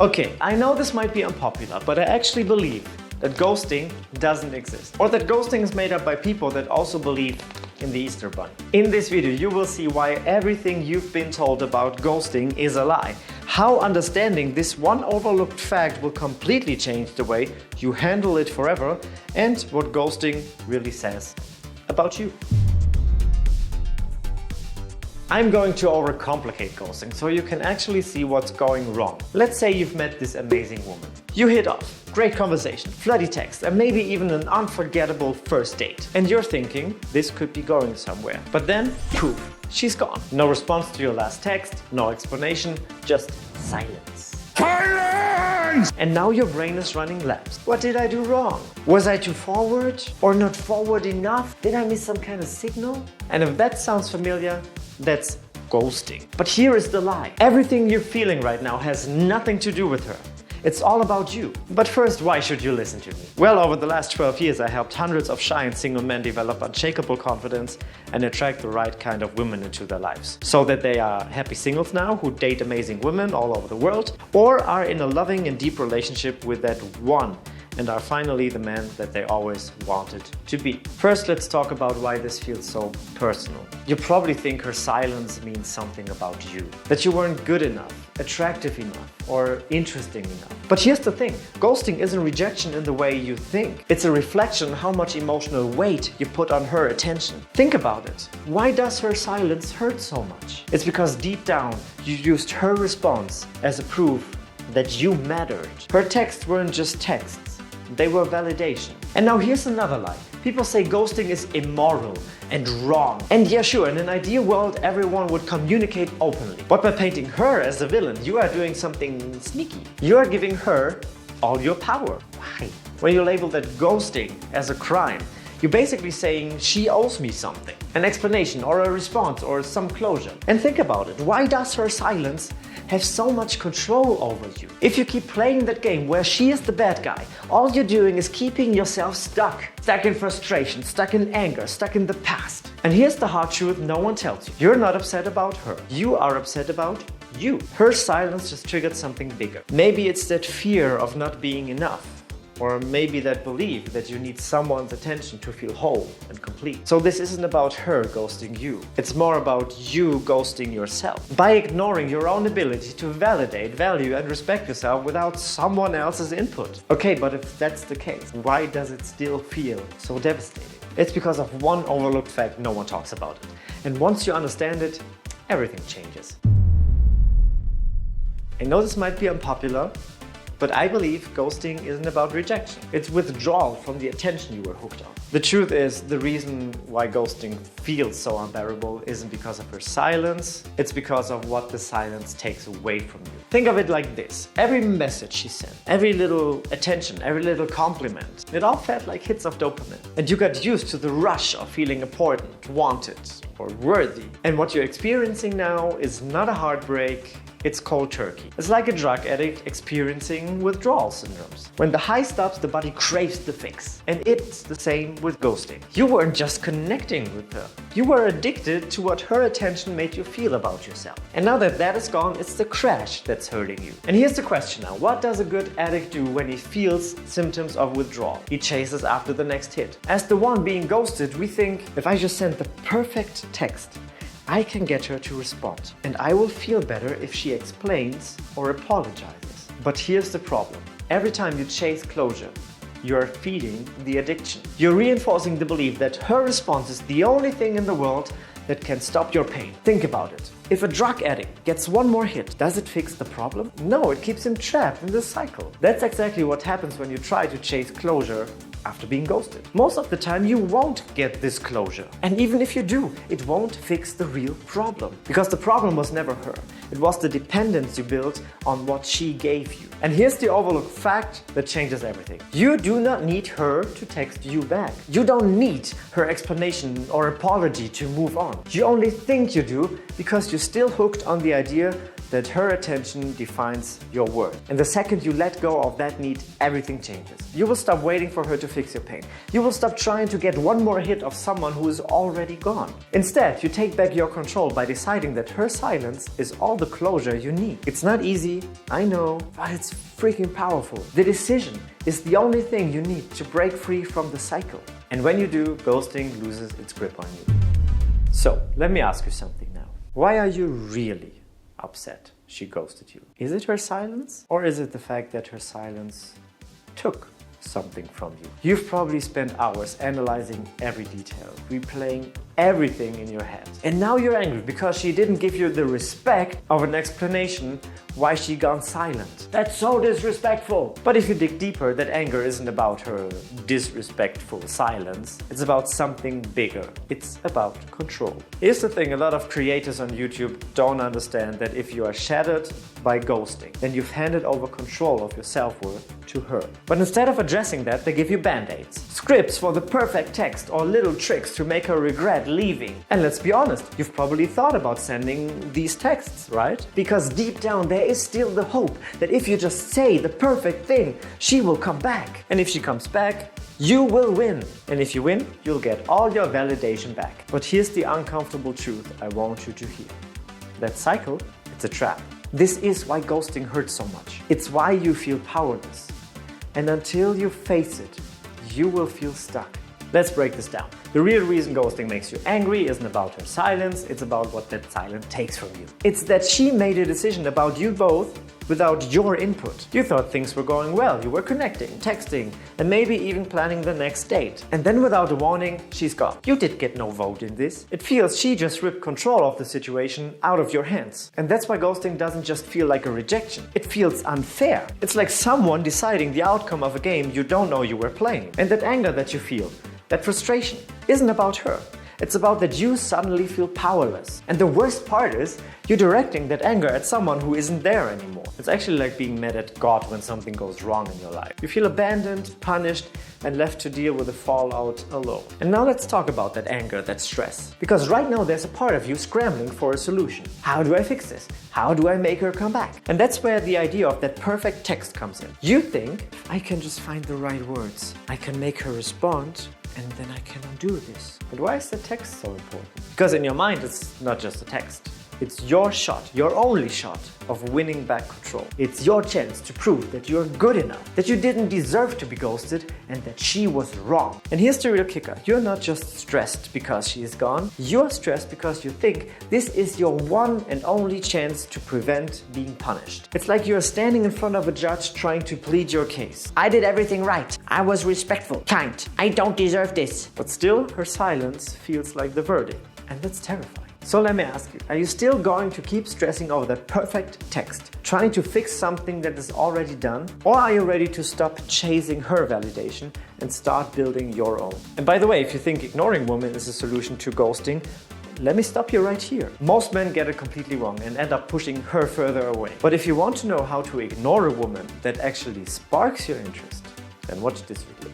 Okay, I know this might be unpopular, but I actually believe that ghosting doesn't exist. Or that ghosting is made up by people that also believe in the Easter Bunny. In this video, you will see why everything you've been told about ghosting is a lie. How understanding this one overlooked fact will completely change the way you handle it forever, and what ghosting really says about you. I'm going to overcomplicate ghosting so you can actually see what's going wrong. Let's say you've met this amazing woman. You hit off, great conversation, floody text, and maybe even an unforgettable first date. And you're thinking, this could be going somewhere. But then, poof, she's gone. No response to your last text, no explanation, just silence. Silence! And now your brain is running laps. What did I do wrong? Was I too forward? Or not forward enough? Did I miss some kind of signal? And if that sounds familiar, that's ghosting. But here is the lie. Everything you're feeling right now has nothing to do with her. It's all about you. But first, why should you listen to me? Well, over the last 12 years, I helped hundreds of shy and single men develop unshakable confidence and attract the right kind of women into their lives. So that they are happy singles now who date amazing women all over the world, or are in a loving and deep relationship with that one and are finally the man that they always wanted to be. First, let's talk about why this feels so personal. You probably think her silence means something about you. That you weren't good enough, attractive enough, or interesting enough. But here's the thing, ghosting isn't rejection in the way you think. It's a reflection of how much emotional weight you put on her attention. Think about it. Why does her silence hurt so much? It's because deep down, you used her response as a proof that you mattered. Her texts weren't just texts. They were validation. And now here's another lie. People say ghosting is immoral and wrong. And yeah, sure, in an ideal world, everyone would communicate openly. But by painting her as the villain, you are doing something sneaky. You are giving her all your power. Why? When you label that ghosting as a crime, you're basically saying she owes me something. An explanation or a response or some closure. And think about it. Why does her silence have so much control over you? If you keep playing that game where she is the bad guy, all you're doing is keeping yourself stuck. Stuck in frustration, stuck in anger, stuck in the past. And here's the hard truth no one tells you. You're not upset about her. You are upset about you. Her silence just triggered something bigger. Maybe it's that fear of not being enough. Or maybe that belief that you need someone's attention to feel whole and complete. So this isn't about her ghosting you. It's more about you ghosting yourself. By ignoring your own ability to validate, value, and respect yourself without someone else's input. Okay, but if that's the case, why does it still feel so devastating? It's because of one overlooked fact no one talks about it. And once you understand it, everything changes. I know this might be unpopular, but I believe ghosting isn't about rejection. It's withdrawal from the attention you were hooked on. The truth is, the reason why ghosting feels so unbearable isn't because of her silence, it's because of what the silence takes away from you. Think of it like this. Every message she sent, every little attention, every little compliment, it all felt like hits of dopamine. And you got used to the rush of feeling important, wanted, or worthy. And what you're experiencing now is not a heartbreak, it's cold turkey. It's like a drug addict experiencing withdrawal syndromes. When the high stops, the body craves the fix. And it's the same with ghosting. You weren't just connecting with her. You were addicted to what her attention made you feel about yourself. And now that that is gone, it's the crash that's hurting you. And here's the question now. What does a good addict do when he feels symptoms of withdrawal? He chases after the next hit. As the one being ghosted, we think, if I just send the perfect text, I can get her to respond, and I will feel better if she explains or apologizes. But here's the problem. Every time you chase closure, you're feeding the addiction. You're reinforcing the belief that her response is the only thing in the world that can stop your pain. Think about it. If a drug addict gets one more hit, does it fix the problem? No, it keeps him trapped in this cycle. That's exactly what happens when you try to chase closure after being ghosted. Most of the time you won't get this closure. And even if you do, it won't fix the real problem. Because the problem was never her. It was the dependence you built on what she gave you. And here's the overlooked fact that changes everything. You do not need her to text you back. You don't need her explanation or apology to move on. You only think you do because you're still hooked on the idea that her attention defines your worth. And the second you let go of that need, everything changes. You will stop waiting for her to fix your pain. You will stop trying to get one more hit of someone who is already gone. Instead, you take back your control by deciding that her silence is all the closure you need. It's not easy, I know, but it's freaking powerful. The decision is the only thing you need to break free from the cycle. And when you do, ghosting loses its grip on you. So, let me ask you something now. Why are you really upset she ghosted you? Is it her silence? Or is it the fact that her silence took something from you? You've probably spent hours analyzing every detail, replaying everything in your head. And now you're angry because she didn't give you the respect of an explanation why she gone silent. That's so disrespectful. But if you dig deeper, that anger isn't about her disrespectful silence. It's about something bigger. It's about control. Here's the thing, a lot of creators on YouTube don't understand that if you are shattered by ghosting, then you've handed over control of your self-worth to her. But instead of addressing that, they give you band-aids, scripts for the perfect text, or little tricks to make her regret leaving. And let's be honest, you've probably thought about sending these texts, right? Because deep down there is still the hope that if you just say the perfect thing, she will come back. And if she comes back, you will win. And if you win, you'll get all your validation back. But here's the uncomfortable truth I want you to hear. That cycle, it's a trap. This is why ghosting hurts so much. It's why you feel powerless. And until you face it, you will feel stuck. Let's break this down. The real reason ghosting makes you angry isn't about her silence, it's about what that silence takes from you. It's that she made a decision about you both without your input. You thought things were going well, you were connecting, texting, and maybe even planning the next date. And then without a warning, she's gone. You did get no vote in this. It feels she just ripped control of the situation out of your hands. And that's why ghosting doesn't just feel like a rejection. It feels unfair. It's like someone deciding the outcome of a game you don't know you were playing. And that anger that you feel, that frustration, isn't about her. It's about that you suddenly feel powerless. And the worst part is, you're directing that anger at someone who isn't there anymore. It's actually like being mad at God when something goes wrong in your life. You feel abandoned, punished, and left to deal with the fallout alone. And now let's talk about that anger, that stress. Because right now there's a part of you scrambling for a solution. How do I fix this? How do I make her come back? And that's where the idea of that perfect text comes in. You think, I can just find the right words. I can make her respond, and then I can undo this. But why is the text so important? Because in your mind, it's not just a text. It's your shot, your only shot of winning back control. It's your chance to prove that you're good enough, that you didn't deserve to be ghosted, and that she was wrong. And here's the real kicker. You're not just stressed because she is gone. You're stressed because you think this is your one and only chance to prevent being punished. It's like you're standing in front of a judge trying to plead your case. I did everything right. I was respectful, kind. I don't deserve this. But still, her silence feels like the verdict. And that's terrifying. So let me ask you, are you still going to keep stressing over that perfect text, trying to fix something that is already done? Or are you ready to stop chasing her validation and start building your own? And by the way, if you think ignoring women is a solution to ghosting, let me stop you right here. Most men get it completely wrong and end up pushing her further away. But if you want to know how to ignore a woman that actually sparks your interest, then watch this video.